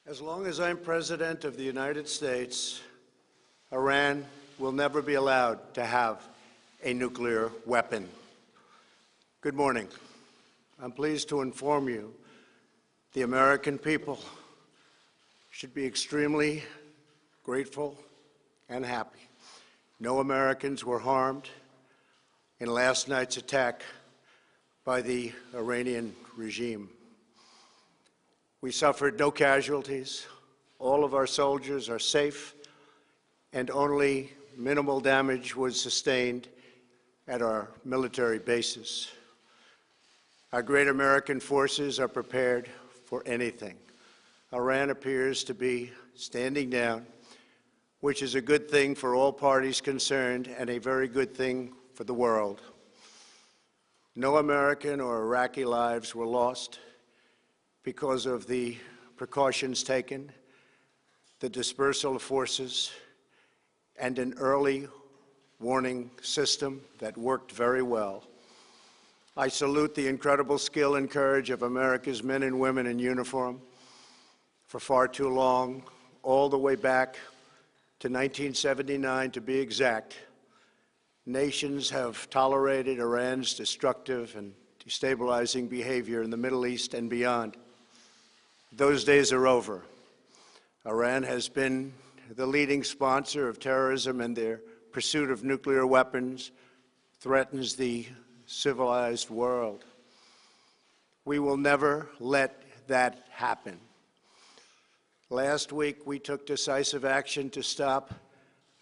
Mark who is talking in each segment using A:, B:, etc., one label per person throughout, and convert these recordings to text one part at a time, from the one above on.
A: As long as I'm President of the United States, Iran will never be allowed to have a nuclear weapon. Good morning. I'm pleased to inform you the American people should be extremely grateful and happy. No Americans were harmed in last night's attack by the Iranian regime. We suffered no casualties. All of our soldiers are safe, and only minimal damage was sustained at our military bases. Our great American forces are prepared for anything. Iran appears to be standing down, which is a good thing for all parties concerned and a very good thing for the world. No American or Iraqi lives were lost because of the precautions taken, the dispersal of forces, and an early warning system that worked very well. I salute the incredible skill and courage of America's men and women in uniform. For far too long, all the way back to 1979 to be exact, nations have tolerated Iran's destructive and destabilizing behavior in the Middle East and beyond. Those days are over. Iran has been the leading sponsor of terrorism, and their pursuit of nuclear weapons threatens the civilized world. We will never let that happen. Last week, we took decisive action to stop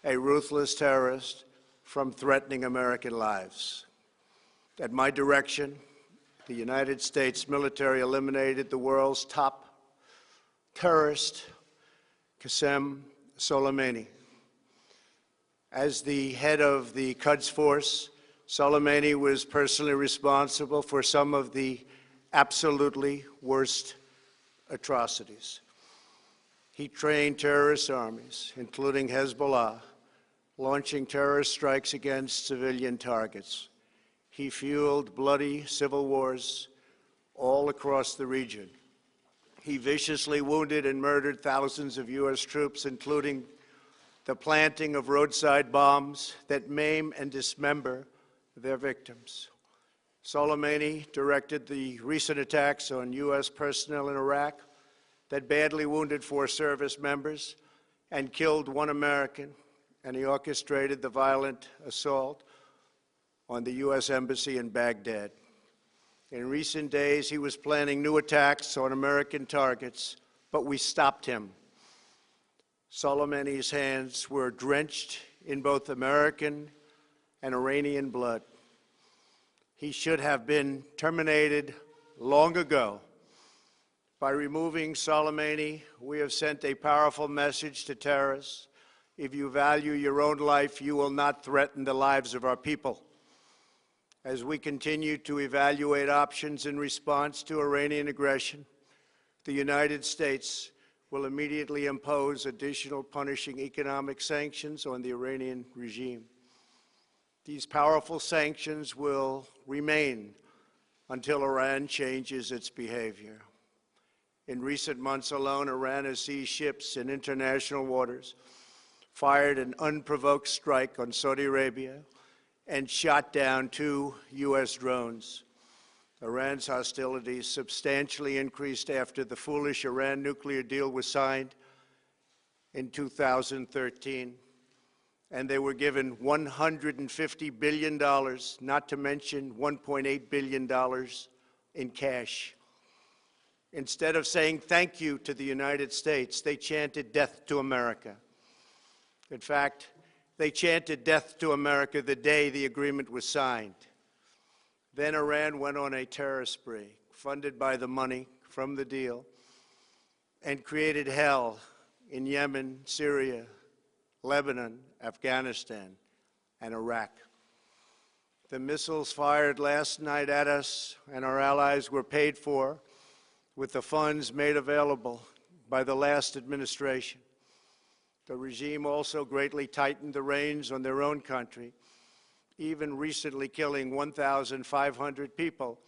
A: a ruthless terrorist from threatening American lives. At my direction, the United States military eliminated the world's top terrorist, Qasem Soleimani. As the head of the Quds Force, Soleimani was personally responsible for some of the absolutely worst atrocities. He trained terrorist armies, including Hezbollah, launching terrorist strikes against civilian targets. He fueled bloody civil wars all across the region. He viciously wounded and murdered thousands of U.S. troops, including the planting of roadside bombs that maim and dismember their victims. Soleimani directed the recent attacks on U.S. personnel in Iraq that badly wounded 4 service members and killed 1 American, and he orchestrated the violent assault on the U.S. Embassy in Baghdad. In recent days, he was planning new attacks on American targets, but we stopped him. Soleimani's hands were drenched in both American and Iranian blood. He should have been terminated long ago. By removing Soleimani, we have sent a powerful message to terrorists. If you value your own life, you will not threaten the lives of our people. As we continue to evaluate options in response to Iranian aggression, the United States will immediately impose additional punishing economic sanctions on the Iranian regime. These powerful sanctions will remain until Iran changes its behavior. In recent months alone, Iran has seized ships in international waters, fired an unprovoked strike on Saudi Arabia, and shot down 2 U.S. drones. Iran's hostilities substantially increased after the foolish Iran nuclear deal was signed in 2013, and they were given $150 billion, not to mention $1.8 billion in cash. Instead of saying thank you to the United States, they chanted death to America. In fact, they chanted death to America the day the agreement was signed. Then Iran went on a terror spree, funded by the money from the deal, and created hell in Yemen, Syria, Lebanon, Afghanistan, and Iraq. The missiles fired last night at us and our allies were paid for with the funds made available by the last administration. The regime also greatly tightened the reins on their own country, even recently killing 1,500 people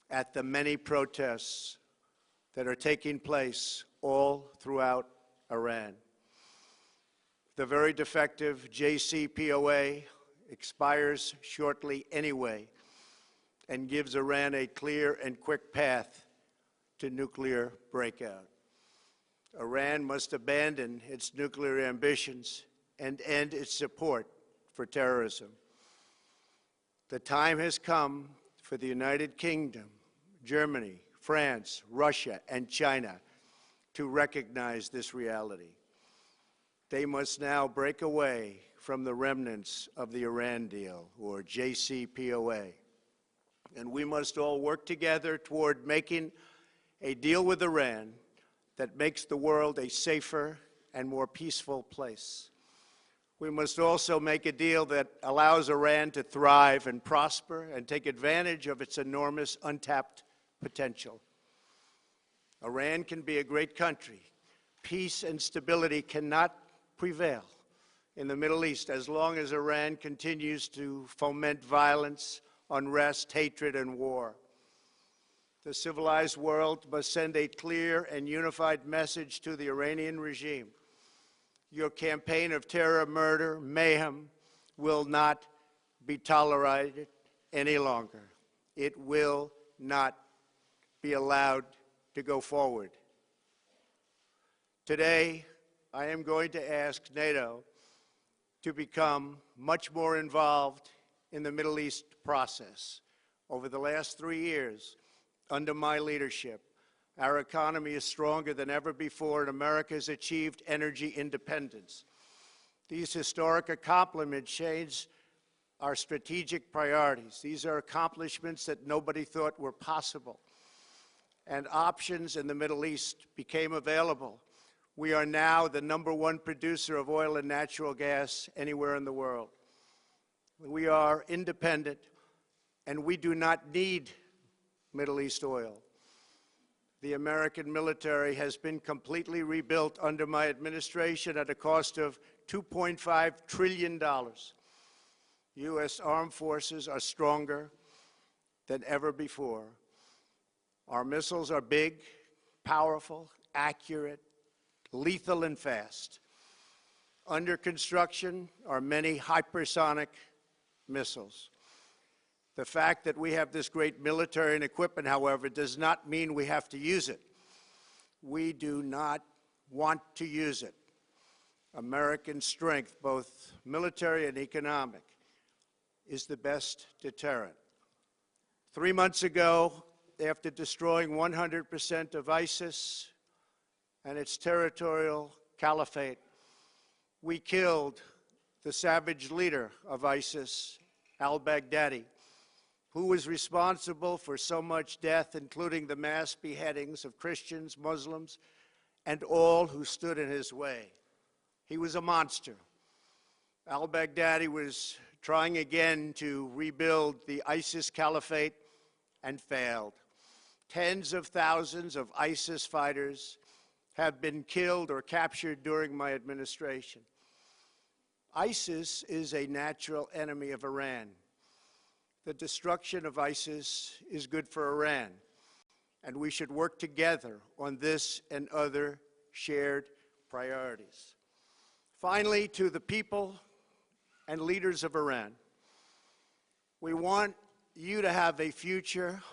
A: at the many protests that are taking place all throughout Iran. The very defective JCPOA expires shortly anyway and gives Iran a clear and quick path to nuclear breakout. Iran must abandon its nuclear ambitions and end its support for terrorism. The time has come for the United Kingdom, Germany, France, Russia, and China to recognize this reality. They must now break away from the remnants of the Iran deal, or JCPOA. And we must all work together toward making a deal with Iran that makes the world a safer and more peaceful place. We must also make a deal that allows Iran to thrive and prosper and take advantage of its enormous untapped potential. Iran can be a great country. Peace and stability cannot prevail in the Middle East as long as Iran continues to foment violence, unrest, hatred, and war. The civilized world must send a clear and unified message to the Iranian regime. Your campaign of terror, murder, mayhem will not be tolerated any longer. It will not be allowed to go forward. Today, I am going to ask NATO to become much more involved in the Middle East process. Over the last 3 years, under my leadership, our economy is stronger than ever before, and America has achieved energy independence. These historic accomplishments change our strategic priorities. These are accomplishments that nobody thought were possible. And options in the Middle East became available. We are now the #1 producer of oil and natural gas anywhere in the world. We are independent, and we do not need Middle East oil. The American military has been completely rebuilt under my administration at a cost of $2.5 trillion. U.S. armed forces are stronger than ever before. Our missiles are big, powerful, accurate, lethal, and fast. Under construction are many hypersonic missiles. The fact that we have this great military and equipment, however, does not mean we have to use it. We do not want to use it. American strength, both military and economic, is the best deterrent. 3 months ago, after destroying 100% of ISIS and its territorial caliphate, we killed the savage leader of ISIS, al-Baghdadi, who was responsible for so much death, including the mass beheadings of Christians, Muslims, and all who stood in his way. He was a monster. Al-Baghdadi was trying again to rebuild the ISIS caliphate and failed. Tens of thousands of ISIS fighters have been killed or captured during my administration. ISIS is a natural enemy of Iran. The destruction of ISIS is good for Iran, and we should work together on this and other shared priorities. Finally, to the people and leaders of Iran, we want you to have a future,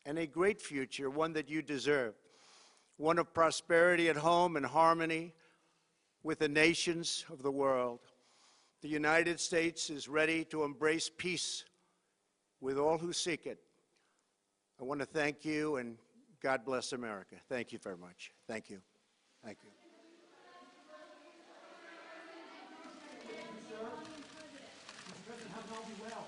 A: and a great future, one that you deserve, one of prosperity at home and harmony with the nations of the world. The United States is ready to embrace peace with all who seek it. I want to thank you, and God bless America. Thank you very much. Thank you. Thank you.
B: Thank you, sir. Mr. President, have it all be well.